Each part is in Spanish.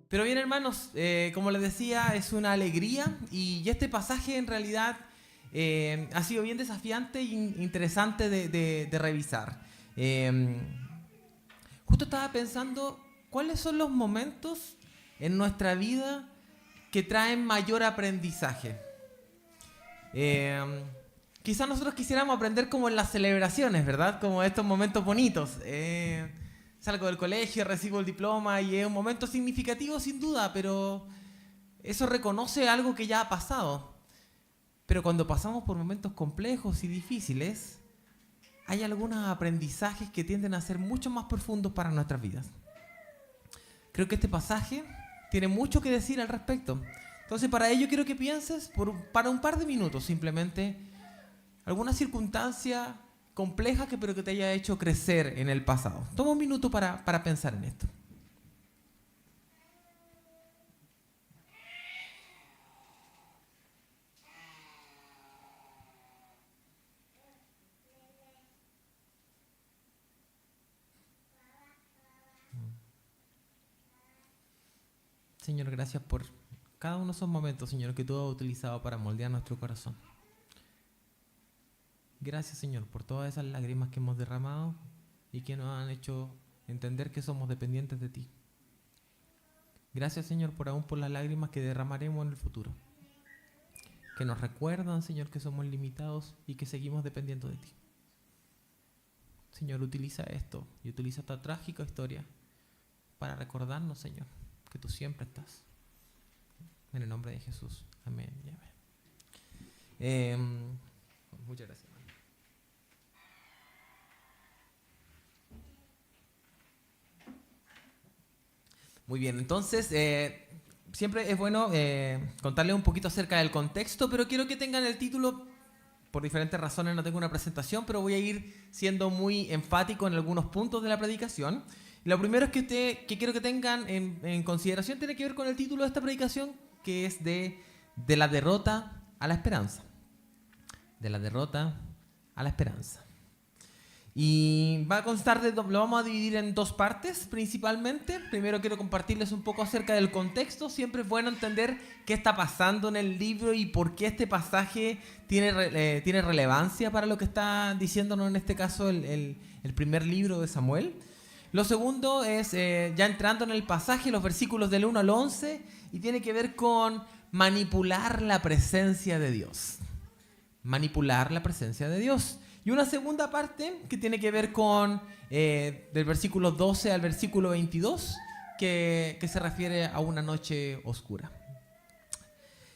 Pero bien, hermanos, como les decía, es una alegría y este pasaje en realidad ha sido bien desafiante e interesante de revisar. Eh, Justo estaba pensando cuáles son los momentos en nuestra vida que traen mayor aprendizaje. Eh, Quizás nosotros quisiéramos aprender como en las celebraciones, ¿verdad? Como estos momentos bonitos. Salgo del colegio, recibo el diploma y es un momento significativo sin duda, pero eso reconoce algo que ya ha pasado. Pero cuando pasamos por momentos complejos y difíciles, hay algunos aprendizajes que tienden a ser mucho más profundos para nuestras vidas. Creo que este pasaje tiene mucho que decir al respecto. Entonces, para ello quiero que pienses para un par de minutos simplemente alguna circunstancia compleja pero que te haya hecho crecer en el pasado. Toma un minuto para pensar en esto. Señor, gracias por cada uno de esos momentos, Señor, que tú has utilizado para moldear nuestro corazón. Gracias, Señor, por todas esas lágrimas que hemos derramado y que nos han hecho entender que somos dependientes de ti. Gracias, Señor, por las lágrimas que derramaremos en el futuro, que nos recuerdan, Señor, que somos limitados y que seguimos dependiendo de ti. Señor, utiliza esto y utiliza esta trágica historia para recordarnos, Señor, que tú siempre estás. En el nombre de Jesús. Amén y amén. Muchas gracias, hermano. Muy bien, entonces siempre es bueno contarles un poquito acerca del contexto, pero quiero que tengan el título. Por diferentes razones no tengo una presentación, pero voy a ir siendo muy enfático en algunos puntos de la predicación. Lo primero es que quiero que tengan en consideración tiene que ver con el título de esta predicación, que es de la derrota a la esperanza. De la derrota a la esperanza. Y va a constar lo vamos a dividir en dos partes principalmente. Primero quiero compartirles un poco acerca del contexto. Siempre es bueno entender qué está pasando en el libro y por qué este pasaje tiene relevancia para lo que está diciéndonos en este caso el primer libro de Samuel. Lo segundo es, ya entrando en el pasaje, los versículos del 1 al 11, y tiene que ver con manipular la presencia de Dios. Manipular la presencia de Dios. Y una segunda parte que tiene que ver con del versículo 12 al versículo 22, que se refiere a una noche oscura.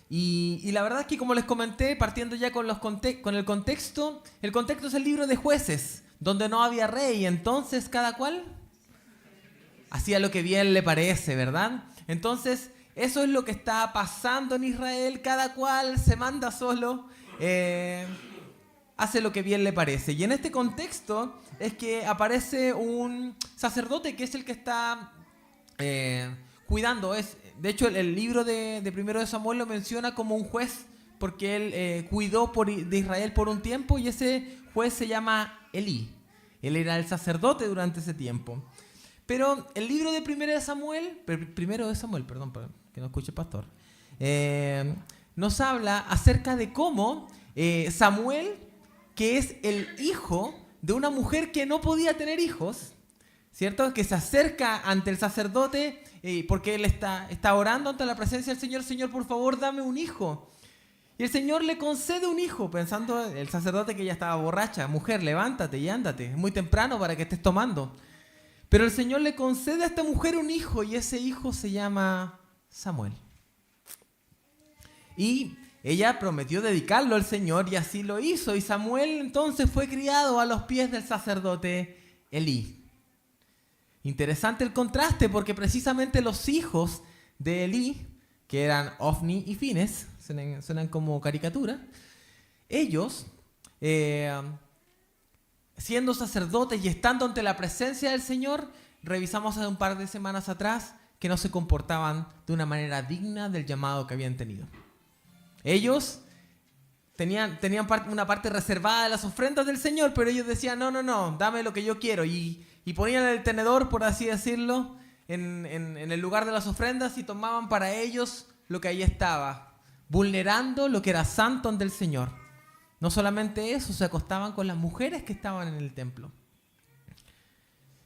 Y la verdad es que, como les comenté, partiendo ya con el contexto es el libro de Jueces, donde no había rey, entonces cada cual hacía lo que bien le parece, ¿verdad? Entonces, eso es lo que está pasando en Israel, cada cual se manda solo, hace lo que bien le parece. Y en este contexto es que aparece un sacerdote que es el que está cuidando. De hecho, el libro de Primero de Samuel lo menciona como un juez, porque él cuidó de Israel por un tiempo, y ese juez se llama Elí. Él era el sacerdote durante ese tiempo. Pero el libro de Primero de Samuel, perdón, que no escuche el pastor, nos habla acerca de cómo Samuel, que es el hijo de una mujer que no podía tener hijos, ¿cierto? Que se acerca ante el sacerdote porque él está orando ante la presencia del Señor. Señor, por favor, dame un hijo. Y el Señor le concede un hijo, pensando el sacerdote que ya estaba borracha. Mujer, levántate y ándate, es muy temprano para que estés tomando. Pero el Señor le concede a esta mujer un hijo, y ese hijo se llama Samuel. Y ella prometió dedicarlo al Señor, y así lo hizo. Y Samuel entonces fue criado a los pies del sacerdote Elí. Interesante el contraste, porque precisamente los hijos de Elí, que eran Ofni y Fines, suenan como caricatura, ellos, siendo sacerdotes y estando ante la presencia del Señor, revisamos hace un par de semanas atrás que no se comportaban de una manera digna del llamado que habían tenido. Ellos tenían una parte reservada de las ofrendas del Señor, pero ellos decían, no, dame lo que yo quiero. Y ponían el tenedor, por así decirlo, en el lugar de las ofrendas y tomaban para ellos lo que ahí estaba, vulnerando lo que era santo ante el Señor. No solamente eso, se acostaban con las mujeres que estaban en el templo.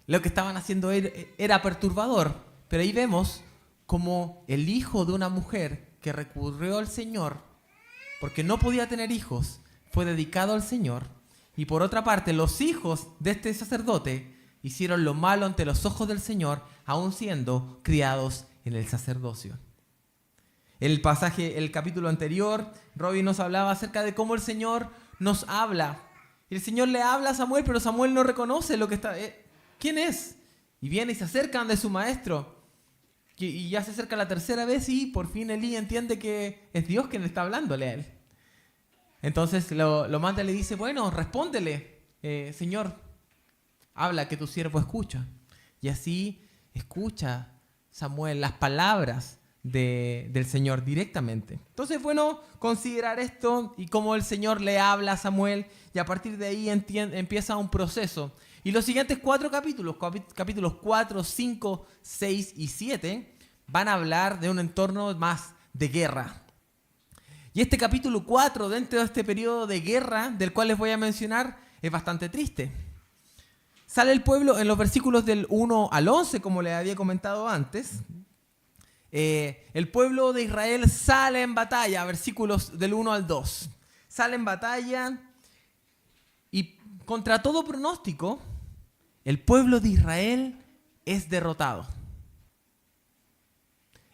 Lo que estaban haciendo era perturbador, pero ahí vemos como el hijo de una mujer que recurrió al Señor, porque no podía tener hijos, fue dedicado al Señor. Y por otra parte, los hijos de este sacerdote hicieron lo malo ante los ojos del Señor, aun siendo criados en el sacerdocio. El pasaje, el capítulo anterior, Robbie nos hablaba acerca de cómo el Señor nos habla. Y el Señor le habla a Samuel, pero Samuel no reconoce lo que está. ¿Quién es? Y viene y se acercan de su maestro. Y ya se acerca la tercera vez y por fin Elí entiende que es Dios quien le está hablándole a él. Entonces lo manda y le dice, bueno, respóndele, Señor, habla que tu siervo escucha. Y así escucha Samuel las palabras del Señor directamente. Entonces, bueno, considerar esto y cómo el Señor le habla a Samuel y a partir de ahí empieza un proceso. Y los siguientes 4 capítulos, capítulos 4, 5, 6 y 7, van a hablar de un entorno más de guerra. Y este capítulo 4, dentro de este periodo de guerra del cual les voy a mencionar, es bastante triste. Sale el pueblo en los versículos del 1 al 11, como les había comentado antes. El pueblo de Israel sale en batalla, versículos del 1 al 2. Sale en batalla y contra todo pronóstico, el pueblo de Israel es derrotado.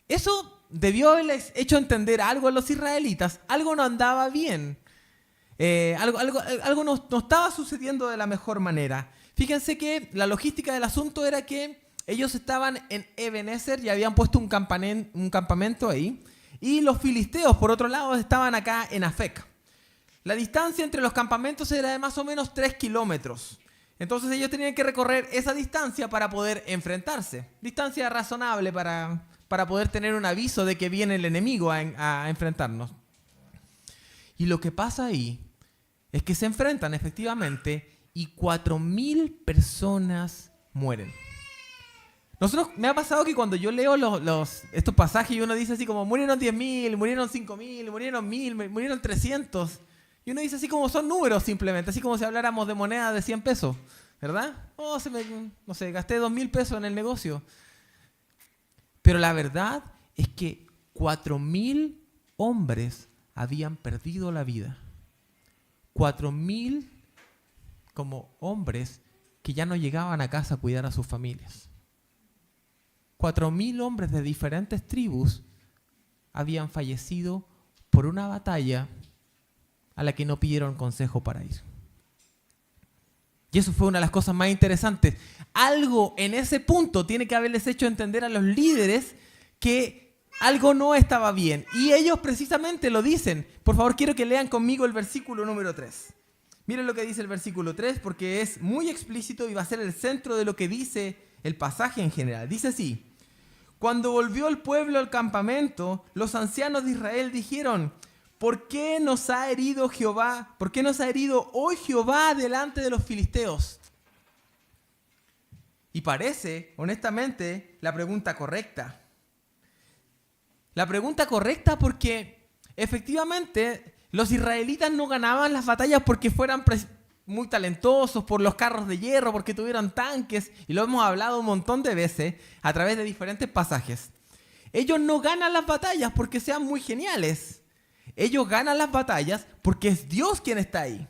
Eso debió haberles hecho entender algo a los israelitas. Algo no andaba bien. Algo no estaba sucediendo de la mejor manera. Fíjense que la logística del asunto era que ellos estaban en Ebenezer y habían puesto un campamento ahí. Y los filisteos, por otro lado, estaban acá en Afec. La distancia entre los campamentos era de más o menos 3 kilómetros. Entonces ellos tenían que recorrer esa distancia para poder enfrentarse. Distancia razonable para poder tener un aviso de que viene el enemigo a enfrentarnos. Y lo que pasa ahí es que se enfrentan efectivamente y 4.000 personas mueren. Me ha pasado que cuando yo leo estos pasajes y uno dice así como murieron 10.000, murieron 5.000, murieron 1.000, murieron 300. Y uno dice así como son números simplemente, así como si habláramos de moneda de 100 pesos, ¿verdad? No sé, gasté 2.000 pesos en el negocio. Pero la verdad es que 4.000 hombres habían perdido la vida. 4.000 como hombres que ya no llegaban a casa a cuidar a sus familias. 4.000 hombres de diferentes tribus habían fallecido por una batalla a la que no pidieron consejo para ir. Y eso fue una de las cosas más interesantes. Algo en ese punto tiene que haberles hecho entender a los líderes que algo no estaba bien. Y ellos precisamente lo dicen. Por favor, quiero que lean conmigo el versículo número 3. Miren lo que dice el versículo 3 porque es muy explícito y va a ser el centro de lo que dice el pasaje en general. Dice así: cuando volvió el pueblo al campamento, los ancianos de Israel dijeron: ¿por qué nos ha herido Jehová? ¿Por qué nos ha herido hoy Jehová delante de los filisteos? Y parece, honestamente, la pregunta correcta. La pregunta correcta porque efectivamente los israelitas no ganaban las batallas porque fueran muy talentosos, por los carros de hierro, porque tuvieran tanques, y lo hemos hablado un montón de veces a través de diferentes pasajes. Ellos no ganan las batallas porque sean muy geniales. Ellos ganan las batallas porque es Dios quien está ahí.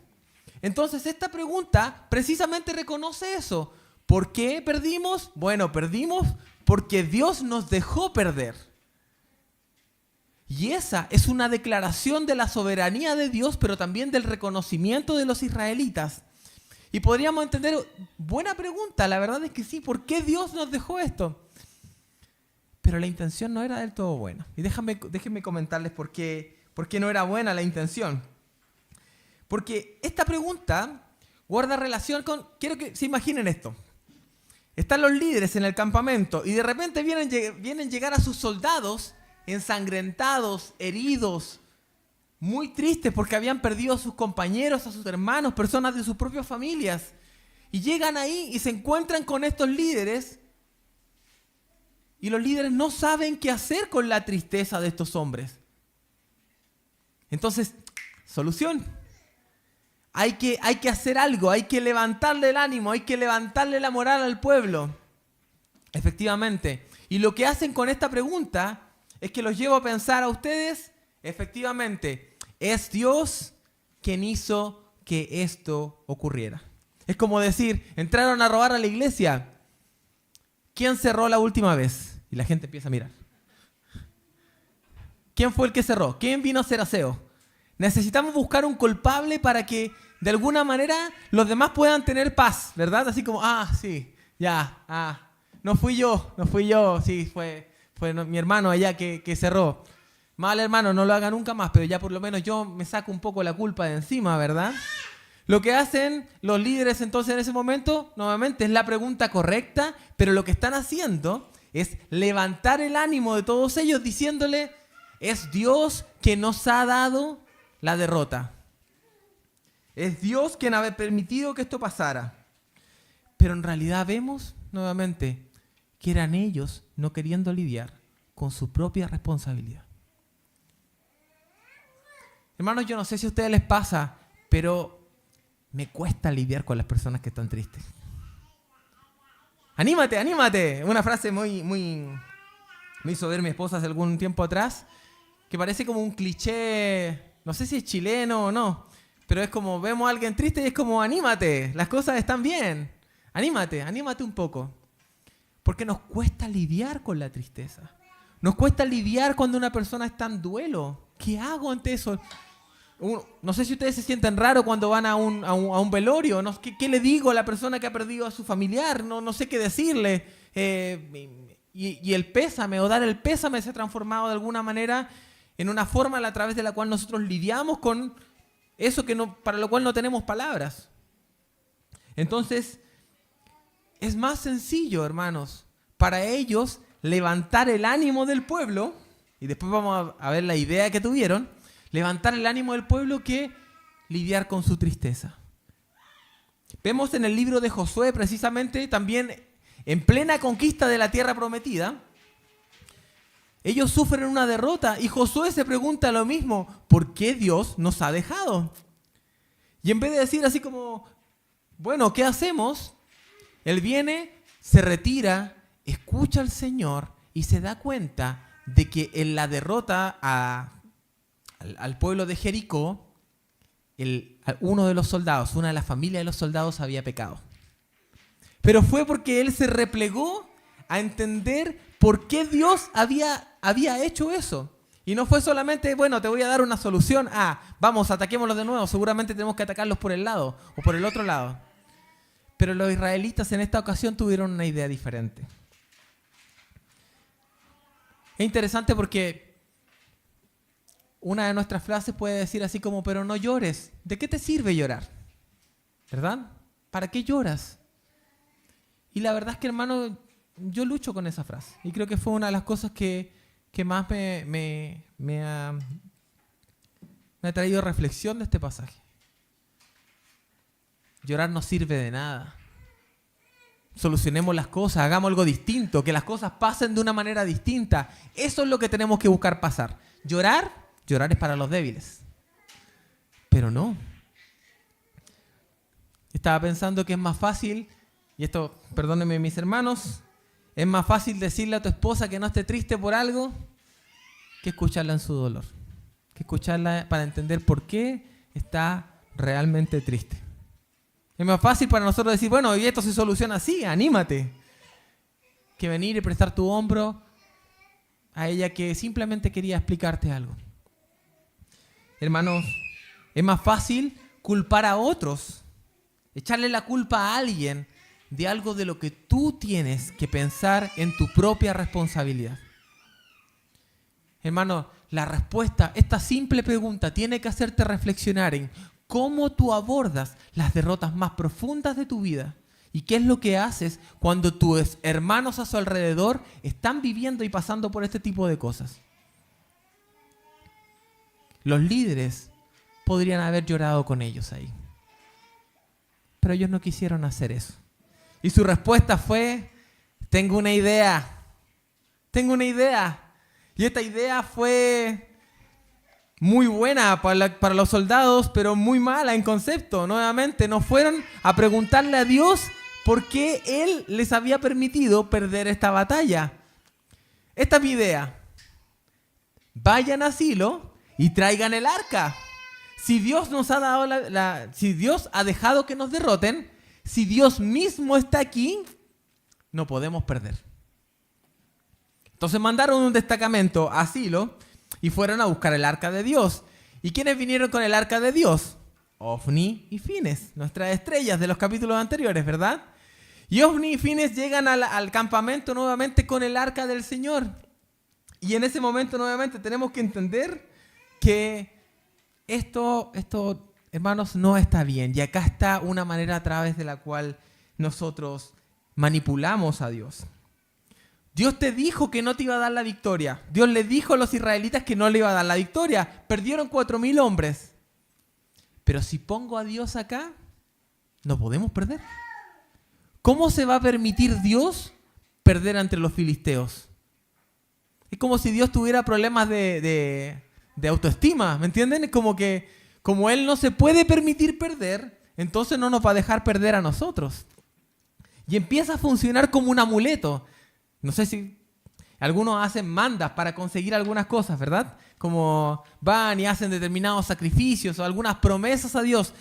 Entonces esta pregunta precisamente reconoce eso. ¿Por qué perdimos? Bueno, perdimos porque Dios nos dejó perder. Y esa es una declaración de la soberanía de Dios, pero también del reconocimiento de los israelitas. Y podríamos entender, buena pregunta, la verdad es que sí, ¿por qué Dios nos dejó esto? Pero la intención no era del todo buena. Y déjenme comentarles por qué no era buena la intención. Porque esta pregunta guarda relación con... Quiero que se imaginen esto. Están los líderes en el campamento y de repente vienen llegar a sus soldados ensangrentados, heridos, muy tristes porque habían perdido a sus compañeros, a sus hermanos, personas de sus propias familias. Y llegan ahí y se encuentran con estos líderes Y los líderes no saben qué hacer con la tristeza de estos hombres. Entonces, solución. Hay que hacer algo, hay que levantarle el ánimo, hay que levantarle la moral al pueblo. Efectivamente. Y lo que hacen con esta pregunta es que los llevo a pensar a ustedes, efectivamente, es Dios quien hizo que esto ocurriera. Es como decir, entraron a robar a la iglesia. ¿Quién cerró la última vez? Y la gente empieza a mirar. ¿Quién fue el que cerró? ¿Quién vino a hacer aseo? Necesitamos buscar un culpable para que de alguna manera los demás puedan tener paz, ¿verdad? Así como, sí, ya, no fui yo, sí, fue mi hermano allá que cerró. Mal hermano, no lo haga nunca más, pero ya por lo menos yo me saco un poco la culpa de encima, ¿verdad? Lo que hacen los líderes entonces en ese momento, nuevamente, es la pregunta correcta, pero lo que están haciendo es levantar el ánimo de todos ellos diciéndole, es Dios quien nos ha dado la derrota. Es Dios quien ha permitido que esto pasara. Pero en realidad vemos, nuevamente, que eran ellos no queriendo lidiar con su propia responsabilidad. Hermanos, yo no sé si a ustedes les pasa, pero me cuesta lidiar con las personas que están tristes. ¡Anímate, anímate! Una frase me hizo ver mi esposa hace algún tiempo atrás, que parece como un cliché, no sé si es chileno o no, pero es como vemos a alguien triste y es como anímate, las cosas están bien, anímate un poco. Porque nos cuesta lidiar con la tristeza. Nos cuesta lidiar cuando una persona está en duelo. ¿Qué hago ante eso? No sé si ustedes se sienten raro cuando van a un velorio. ¿No? ¿Qué le digo a la persona que ha perdido a su familiar? No sé qué decirle. Y el pésame o dar el pésame se ha transformado de alguna manera en una forma a través de la cual nosotros lidiamos con eso para lo cual no tenemos palabras. Entonces, es más sencillo, hermanos, para ellos levantar el ánimo del pueblo, y después vamos a ver la idea que tuvieron, levantar el ánimo del pueblo que lidiar con su tristeza. Vemos en el libro de Josué, precisamente, también en plena conquista de la tierra prometida, ellos sufren una derrota y Josué se pregunta lo mismo, ¿por qué Dios nos ha dejado? Y en vez de decir así como, bueno, ¿qué hacemos? Él viene, se retira, escucha al Señor y se da cuenta de que en la derrota al pueblo de Jericó, uno de los soldados, una de las familias de los soldados había pecado. Pero fue porque él se replegó a entender por qué Dios había hecho eso. Y no fue solamente, bueno, te voy a dar una solución, vamos, ataquémoslos de nuevo, seguramente tenemos que atacarlos por el lado o por el otro lado. Pero los israelitas en esta ocasión tuvieron una idea diferente. Es interesante porque una de nuestras frases puede decir así como, pero no llores. ¿De qué te sirve llorar? ¿Verdad? ¿Para qué lloras? Y la verdad es que, hermano, yo lucho con esa frase. Y creo que fue una de las cosas que más me ha traído reflexión de este pasaje. Llorar no sirve de nada. Solucionemos las cosas, hagamos algo distinto, que las cosas pasen de una manera distinta. Eso es lo que tenemos que buscar pasar. Llorar es para los débiles. Pero no. Estaba pensando que es más fácil, y esto, perdónenme mis hermanos, es más fácil decirle a tu esposa que no esté triste por algo que escucharla en su dolor. Que escucharla para entender por qué está realmente triste. Es más fácil para nosotros decir, bueno, y esto se soluciona así, anímate. Que venir y prestar tu hombro a ella que simplemente quería explicarte algo. Hermanos, es más fácil culpar a otros, echarle la culpa a alguien de algo de lo que tú tienes que pensar en tu propia responsabilidad. Hermano, la respuesta, esta simple pregunta tiene que hacerte reflexionar en cómo tú abordas las derrotas más profundas de tu vida y qué es lo que haces cuando tus hermanos a su alrededor están viviendo y pasando por este tipo de cosas. Los líderes podrían haber llorado con ellos ahí, pero ellos no quisieron hacer eso. Y su respuesta fue, tengo una idea, tengo una idea. Y esta idea fue muy buena para los soldados, pero muy mala en concepto. Nuevamente, no fueron a preguntarle a Dios por qué Él les había permitido perder esta batalla. Esta es mi idea. Vayan a Silo y traigan el arca. Si Dios nos ha dado si Dios ha dejado que nos derroten, si Dios mismo está aquí, no podemos perder. Entonces mandaron un destacamento a Silo y fueron a buscar el arca de Dios. ¿Y quiénes vinieron con el arca de Dios? Ofni y Fines, nuestras estrellas de los capítulos anteriores, ¿verdad? Y Ofni y Fines llegan al campamento nuevamente con el arca del Señor. Y en ese momento nuevamente tenemos que entender que esto, hermanos, no está bien. Y acá está una manera a través de la cual nosotros manipulamos a Dios. Dios te dijo que no te iba a dar la victoria. Dios le dijo a los israelitas que no le iba a dar la victoria. Perdieron 4,000 hombres. Pero si pongo a Dios acá, no podemos perder. ¿Cómo se va a permitir Dios perder ante los filisteos? Es como si Dios tuviera problemas de autoestima, ¿me entienden? Es como que como Él no se puede permitir perder, entonces no nos va a dejar perder a nosotros. Y empieza a funcionar como un amuleto. No sé si algunos hacen mandas para conseguir algunas cosas, ¿verdad? Como van y hacen determinados sacrificios o algunas promesas a Dios.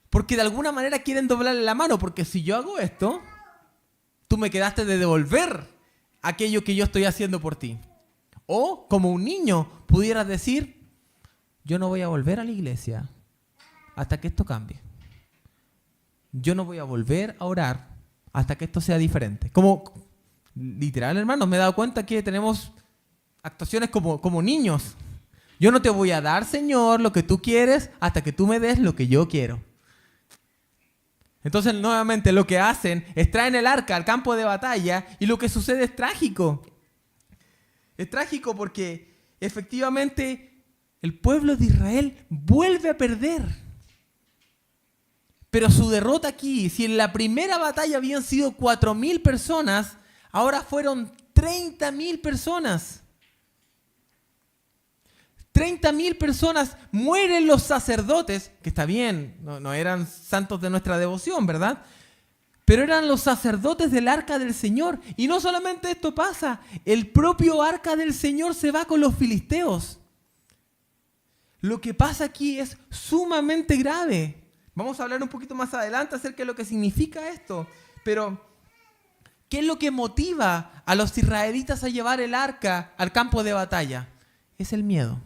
Porque de alguna manera quieren doblarle la mano. Porque si yo hago esto, tú me quedaste de devolver aquello que yo estoy haciendo por ti. O como un niño pudieras decir, yo no voy a volver a la iglesia hasta que esto cambie. Yo no voy a volver a orar hasta que esto sea diferente. Como literal, hermanos, me he dado cuenta que tenemos actuaciones como niños. Yo no te voy a dar, Señor, lo que tú quieres hasta que tú me des lo que yo quiero. Entonces, nuevamente, lo que hacen es traen el arca al campo de batalla y lo que sucede es trágico. Es trágico porque efectivamente el pueblo de Israel vuelve a perder. Pero su derrota aquí, si en la primera batalla habían sido 4,000 personas, ahora fueron 30,000 personas. 30,000 personas, mueren los sacerdotes, que está bien, no eran santos de nuestra devoción, ¿verdad? Pero eran los sacerdotes del arca del Señor. Y no solamente esto pasa, el propio arca del Señor se va con los filisteos. Lo que pasa aquí es sumamente grave. Vamos a hablar un poquito más adelante acerca de lo que significa esto. Pero, ¿qué es lo que motiva a los israelitas a llevar el arca al campo de batalla? Es el miedo.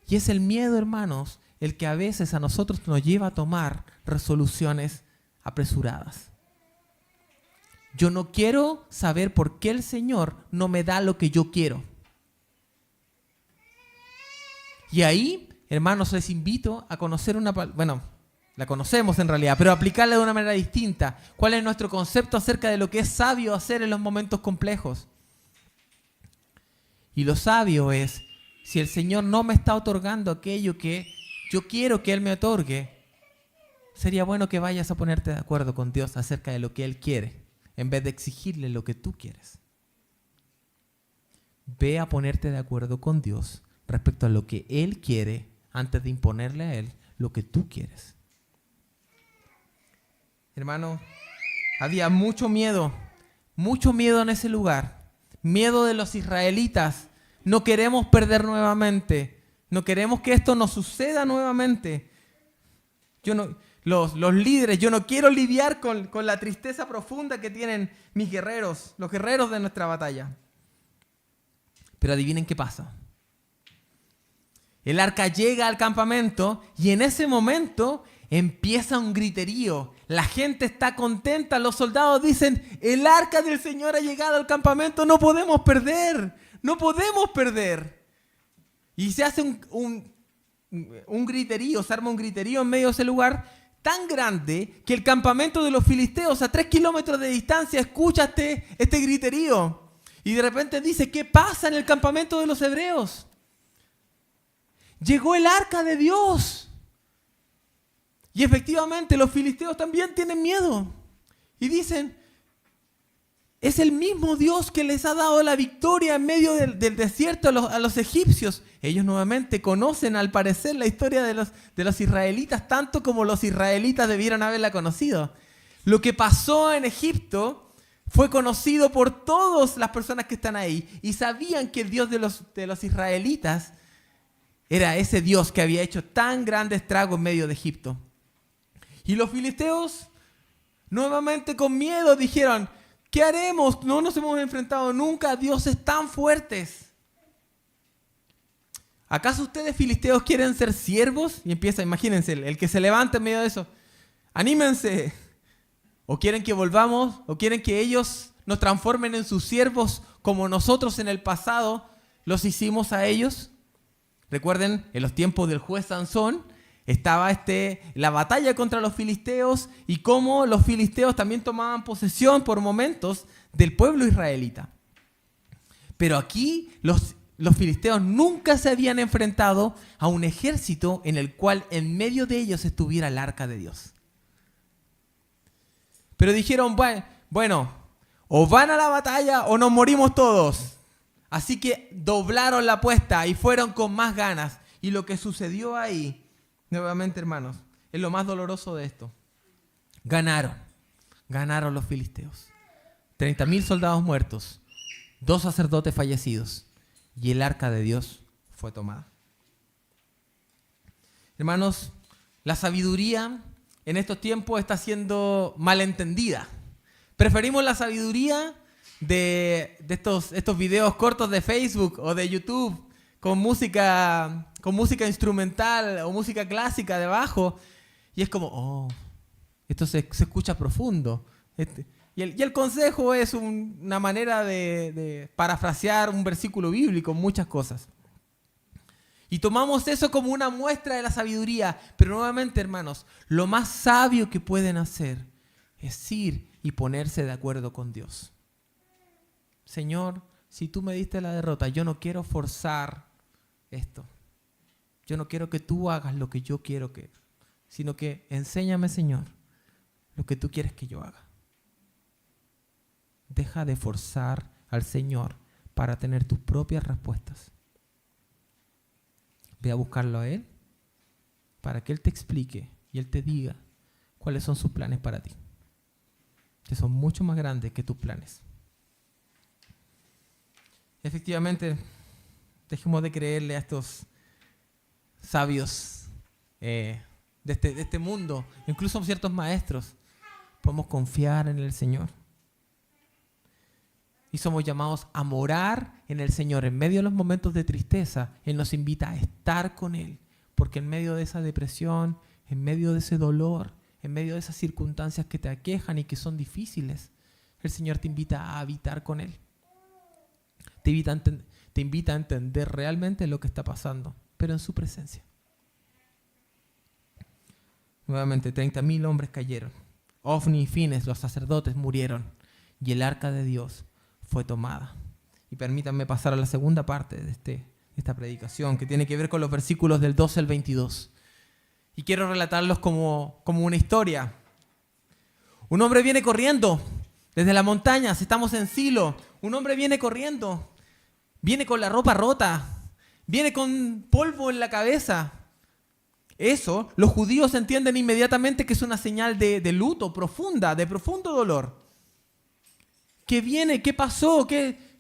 Y es el miedo, hermanos, el que a veces a nosotros nos lleva a tomar resoluciones apresuradas. Yo no quiero saber por qué el Señor no me da lo que yo quiero. Y ahí, hermanos, les invito a conocer la conocemos en realidad, pero aplicarla de una manera distinta. ¿Cuál es nuestro concepto acerca de lo que es sabio hacer en los momentos complejos? Y lo sabio es, si el Señor no me está otorgando aquello que yo quiero que Él me otorgue, sería bueno que vayas a ponerte de acuerdo con Dios acerca de lo que Él quiere, en vez de exigirle lo que tú quieres. Ve a ponerte de acuerdo con Dios respecto a lo que Él quiere antes de imponerle a Él lo que tú quieres. Hermano, había mucho miedo en ese lugar. Miedo de los israelitas. No queremos perder nuevamente. No queremos que esto nos suceda nuevamente. Los líderes, yo no quiero lidiar con la tristeza profunda que tienen mis guerreros, los guerreros de nuestra batalla. Pero adivinen qué pasa. El arca llega al campamento y en ese momento empieza un griterío. La gente está contenta, los soldados dicen, el arca del Señor ha llegado al campamento, no podemos perder, no podemos perder. Y se hace un griterío, se arma un griterío en medio de ese lugar tan grande que el campamento de los filisteos a 3 kilómetros de distancia escucha este griterío. Y de repente dice, ¿qué pasa en el campamento de los hebreos? Llegó el arca de Dios. Y efectivamente los filisteos también tienen miedo. Y dicen, Es el mismo Dios que les ha dado la victoria en medio del desierto a los egipcios. Ellos nuevamente conocen al parecer la historia de los israelitas tanto como los israelitas debieron haberla conocido. Lo que pasó en Egipto fue conocido por todas las personas que están ahí y sabían que el Dios de los israelitas era ese Dios que había hecho tan grande estrago en medio de Egipto. Y los filisteos nuevamente con miedo dijeron: ¿qué haremos? No nos hemos enfrentado nunca a dioses tan fuertes. ¿Acaso ustedes, filisteos, quieren ser siervos? Y empieza, imagínense, el que se levanta en medio de eso. ¡Anímense! ¿O quieren que volvamos? ¿O quieren que ellos nos transformen en sus siervos como nosotros en el pasado los hicimos a ellos? Recuerden, en los tiempos del juez Sansón, estaba la batalla contra los filisteos y cómo los filisteos también tomaban posesión por momentos del pueblo israelita. Pero aquí los filisteos nunca se habían enfrentado a un ejército en el cual en medio de ellos estuviera el arca de Dios. Pero dijeron, bueno, o van a la batalla o nos morimos todos. Así que doblaron la apuesta y fueron con más ganas. Y lo que sucedió ahí, nuevamente, hermanos, es lo más doloroso de esto. Ganaron los filisteos. 30,000 soldados muertos, 2 sacerdotes fallecidos y el arca de Dios fue tomada. Hermanos, la sabiduría en estos tiempos está siendo malentendida. Preferimos la sabiduría de estos videos cortos de Facebook o de YouTube con música instrumental o música clásica debajo, y es como, esto se escucha profundo. Y el consejo es una manera de parafrasear un versículo bíblico, muchas cosas. Y tomamos eso como una muestra de la sabiduría, pero nuevamente, hermanos, lo más sabio que pueden hacer es ir y ponerse de acuerdo con Dios. Señor, si tú me diste la derrota, yo no quiero forzar esto. Yo no quiero que tú hagas lo que yo quiero sino que enséñame, Señor, lo que tú quieres que yo haga. Deja de forzar al Señor para tener tus propias respuestas. Ve a buscarlo a Él para que Él te explique y Él te diga cuáles son sus planes para ti, que son mucho más grandes que tus planes. Efectivamente, dejemos de creerle a estos sabios de este mundo, incluso ciertos maestros. Podemos confiar en el Señor. Y somos llamados a morar en el Señor. En medio de los momentos de tristeza, Él nos invita a estar con Él. Porque en medio de esa depresión, en medio de ese dolor, en medio de esas circunstancias que te aquejan y que son difíciles, el Señor te invita a habitar con Él. Te invita a entender realmente lo que está pasando, pero en su presencia. Nuevamente, 30,000 hombres cayeron. Ofni y Fines, los sacerdotes, murieron. Y el arca de Dios fue tomada. Y permítanme pasar a la segunda parte de esta predicación, que tiene que ver con los versículos del 12 al 22. Y quiero relatarlos como una historia. Un hombre viene corriendo desde las montañas, estamos en Silo. Un hombre viene corriendo, viene con la ropa rota, viene con polvo en la cabeza. Eso, los judíos entienden inmediatamente que es una señal de luto profunda, de profundo dolor. ¿Qué viene? ¿Qué pasó?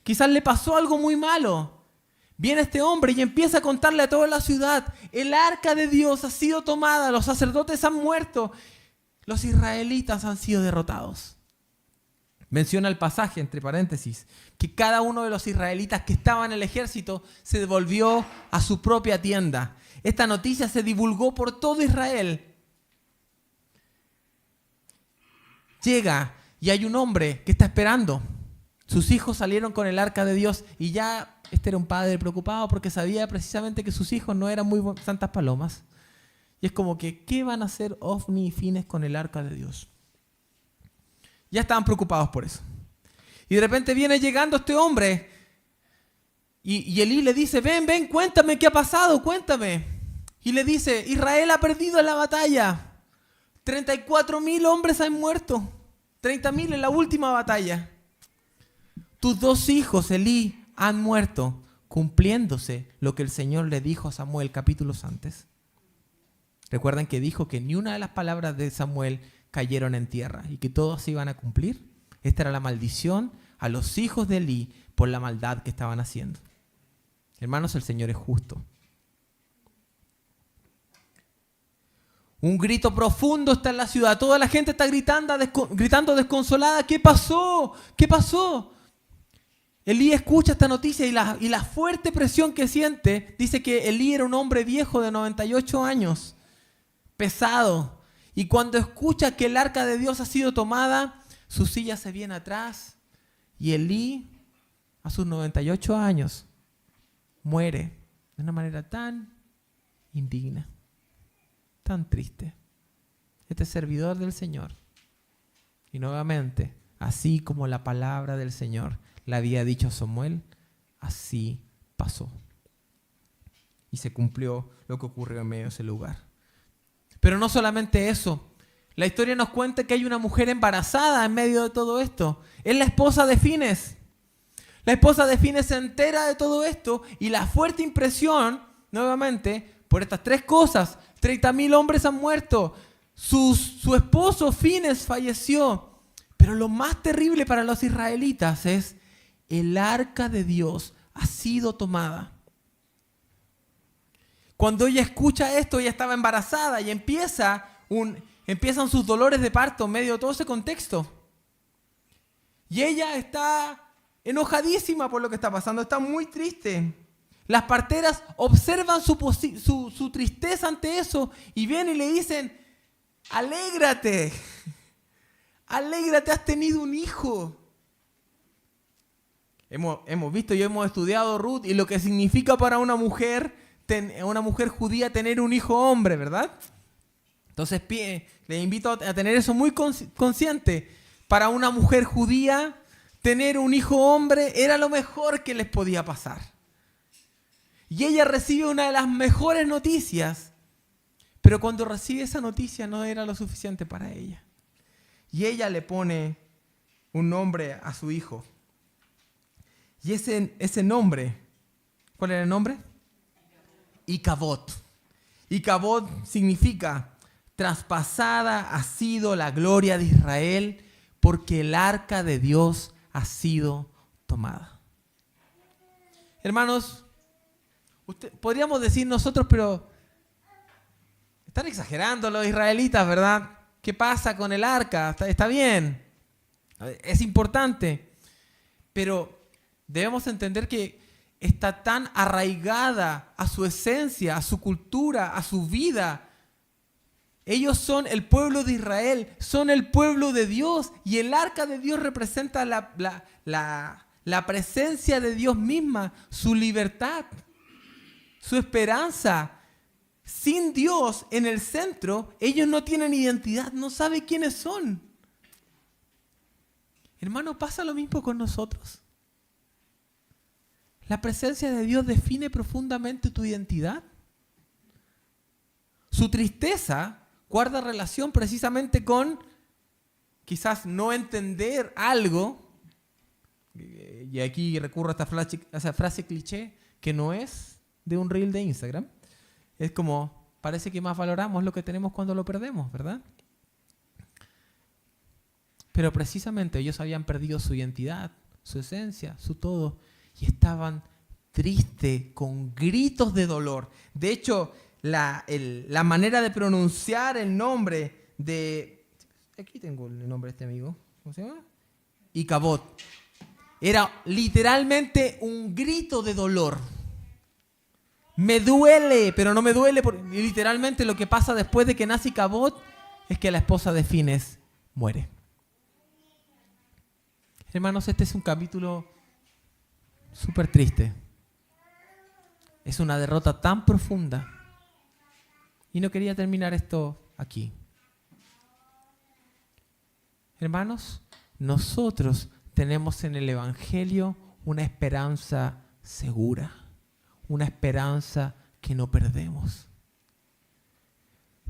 Quizás le pasó algo muy malo. Viene este hombre y empieza a contarle a toda la ciudad: el arca de Dios ha sido tomada, los sacerdotes han muerto, los israelitas han sido derrotados. Menciona el pasaje, entre paréntesis, que cada uno de los israelitas que estaban en el ejército se devolvió a su propia tienda. Esta noticia se divulgó por todo Israel. Llega y hay un hombre que está esperando. Sus hijos salieron con el arca de Dios y ya este era un padre preocupado porque sabía precisamente que sus hijos no eran muy santas palomas. Y es como que, ¿qué van a hacer Ofni y Fines con el arca de Dios? Ya estaban preocupados por eso. Y de repente viene llegando este hombre y Elí le dice: ven, cuéntame qué ha pasado, cuéntame. Y le dice: Israel ha perdido en la batalla. 34,000 hombres han muerto. 30,000 en la última batalla. tus 2 hijos, Elí, han muerto, cumpliéndose lo que el Señor le dijo a Samuel capítulos antes. Recuerdan que dijo que ni una de las palabras de Samuel cayeron en tierra y que todos se iban a cumplir. Esta era la maldición a los hijos de Elí por la maldad que estaban haciendo. Hermanos, el Señor es justo. Un grito profundo está en la ciudad. Toda la gente está gritando desconsolada. ¿Qué pasó? ¿Qué pasó? Elí escucha esta noticia y la fuerte presión que siente, dice que Elí era un hombre viejo de 98 años, pesado. Y cuando escucha que el arca de Dios ha sido tomada, su silla se viene atrás. Y Elí, a sus 98 años, muere de una manera tan indigna, tan triste. Este servidor del Señor. Y nuevamente, así como la palabra del Señor le había dicho a Samuel, así pasó. Y se cumplió lo que ocurrió en medio de ese lugar. Pero no solamente eso. La historia nos cuenta que hay una mujer embarazada en medio de todo esto. Es la esposa de Fines. La esposa de Fines se entera de todo esto y la fuerte impresión, nuevamente, por estas 3 cosas. 30.000 hombres han muerto. Su esposo Fines falleció. Pero lo más terrible para los israelitas es el arca de Dios ha sido tomada. Cuando ella escucha esto, ella estaba embarazada y empiezan sus dolores de parto en medio de todo ese contexto. Y ella está enojadísima por lo que está pasando, está muy triste. Las parteras observan su tristeza ante eso y vienen y le dicen, alégrate, alégrate, has tenido un hijo. Hemos visto y hemos estudiado Ruth y lo que significa para una mujer judía tener un hijo hombre, ¿verdad? Entonces les invito a tener eso muy consciente. Para una mujer judía, tener un hijo hombre era lo mejor que les podía pasar. Y ella recibe una de las mejores noticias, pero cuando recibe esa noticia no era lo suficiente para ella. Y ella le pone un nombre a su hijo. Y ese nombre, ¿cuál era el nombre? Icabod. Icabod significa traspasada ha sido la gloria de Israel porque el arca de Dios ha sido tomada. Hermanos, podríamos decir nosotros, pero están exagerando los israelitas, ¿verdad? ¿Qué pasa con el arca? Está bien, es importante, pero debemos entender que está tan arraigada a su esencia, a su cultura, a su vida. Ellos son el pueblo de Israel, son el pueblo de Dios y el arca de Dios representa la presencia de Dios misma, su libertad, su esperanza. Sin Dios en el centro, ellos no tienen identidad, no saben quiénes son. Hermano, ¿pasa lo mismo con nosotros? ¿La presencia de Dios define profundamente tu identidad? Su tristeza guarda relación precisamente con quizás no entender algo, y aquí recurro a esa frase cliché, que no es de un reel de Instagram. Es como, parece que más valoramos lo que tenemos cuando lo perdemos, ¿verdad? Pero precisamente ellos habían perdido su identidad, su esencia, su todo, y estaban tristes, con gritos de dolor. De hecho, la manera de pronunciar el nombre de... Aquí tengo el nombre de este amigo. ¿Cómo se llama? Icabod. Era literalmente un grito de dolor. Me duele, pero no me duele. Y literalmente lo que pasa después de que nace Icabod es que la esposa de Fines muere. Hermanos, este es un capítulo súper triste. Es una derrota tan profunda. Y no quería terminar esto aquí. Hermanos, nosotros tenemos en el Evangelio una esperanza segura, una esperanza que no perdemos.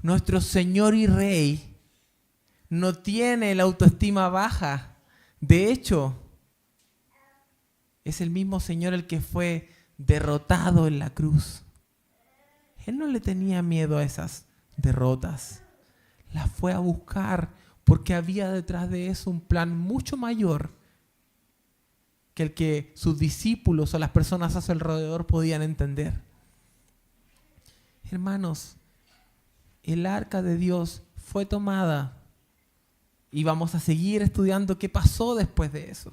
Nuestro Señor y Rey no tiene la autoestima baja. De hecho, es el mismo Señor el que fue derrotado en la cruz. Él no le tenía miedo a esas derrotas. Las fue a buscar porque había detrás de eso un plan mucho mayor que el que sus discípulos o las personas a su alrededor podían entender. Hermanos, el arca de Dios fue tomada y vamos a seguir estudiando qué pasó después de eso.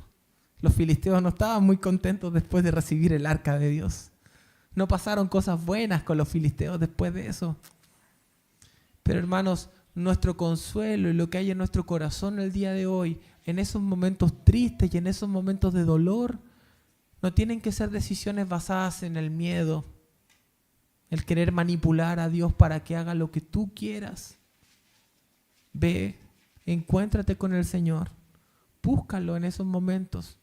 Los filisteos no estaban muy contentos después de recibir el arca de Dios. No pasaron cosas buenas con los filisteos después de eso. Pero hermanos, nuestro consuelo y lo que hay en nuestro corazón el día de hoy, en esos momentos tristes y en esos momentos de dolor, no tienen que ser decisiones basadas en el miedo, el querer manipular a Dios para que haga lo que tú quieras. Ve, encuéntrate con el Señor, búscalo en esos momentos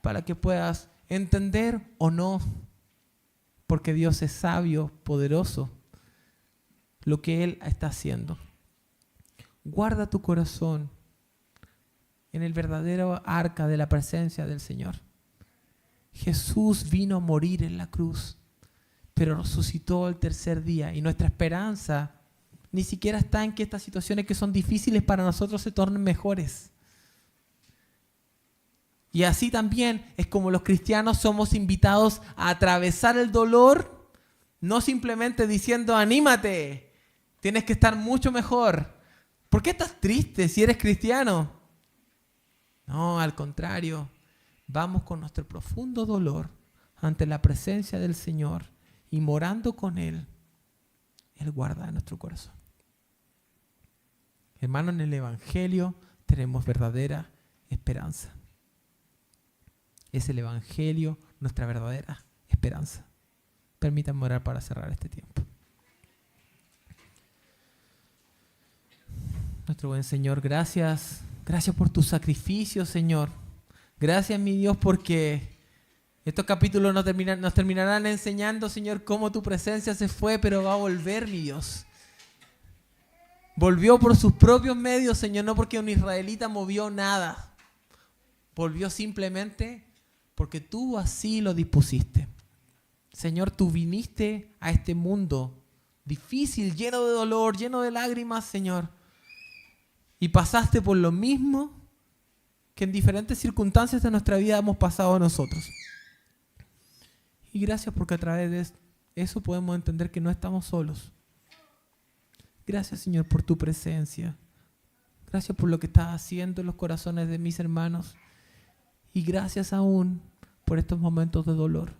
para que puedas entender o no, porque Dios es sabio, poderoso, lo que Él está haciendo. Guarda tu corazón en el verdadero arca de la presencia del Señor. Jesús vino a morir en la cruz, pero resucitó al tercer día. Y nuestra esperanza ni siquiera está en que estas situaciones que son difíciles para nosotros se tornen mejores. Y así también es como los cristianos somos invitados a atravesar el dolor, no simplemente diciendo, anímate, tienes que estar mucho mejor. ¿Por qué estás triste si eres cristiano? No, al contrario, vamos con nuestro profundo dolor ante la presencia del Señor y morando con Él, Él guarda nuestro corazón. Hermano, en el Evangelio tenemos verdadera esperanza. Es el Evangelio nuestra verdadera esperanza. Permítanme orar para cerrar este tiempo. Nuestro buen Señor, gracias por tu sacrificio, Señor. Gracias, mi Dios, porque estos capítulos nos terminarán enseñando, Señor, cómo tu presencia se fue, pero va a volver, mi Dios. Volvió por sus propios medios, Señor, no porque un israelita movió nada. Volvió simplemente porque tú así lo dispusiste. Señor, tú viniste a este mundo difícil, lleno de dolor, lleno de lágrimas, Señor. Y pasaste por lo mismo que en diferentes circunstancias de nuestra vida hemos pasado nosotros. Y gracias porque a través de eso podemos entender que no estamos solos. Gracias, Señor, por tu presencia. Gracias por lo que estás haciendo en los corazones de mis hermanos. Y gracias aún por estos momentos de dolor.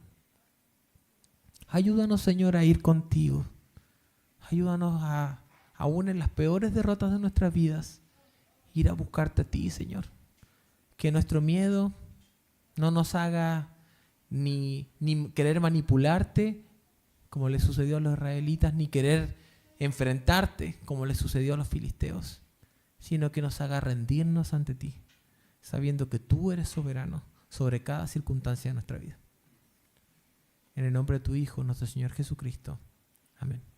Ayúdanos, Señor, a ir contigo. Ayúdanos aún en las peores derrotas de nuestras vidas, ir a buscarte a ti, Señor. Que nuestro miedo no nos haga ni querer manipularte, como le sucedió a los israelitas, ni querer enfrentarte, como le sucedió a los filisteos, sino que nos haga rendirnos ante ti, sabiendo que tú eres soberano sobre cada circunstancia de nuestra vida. En el nombre de tu Hijo, nuestro Señor Jesucristo. Amén.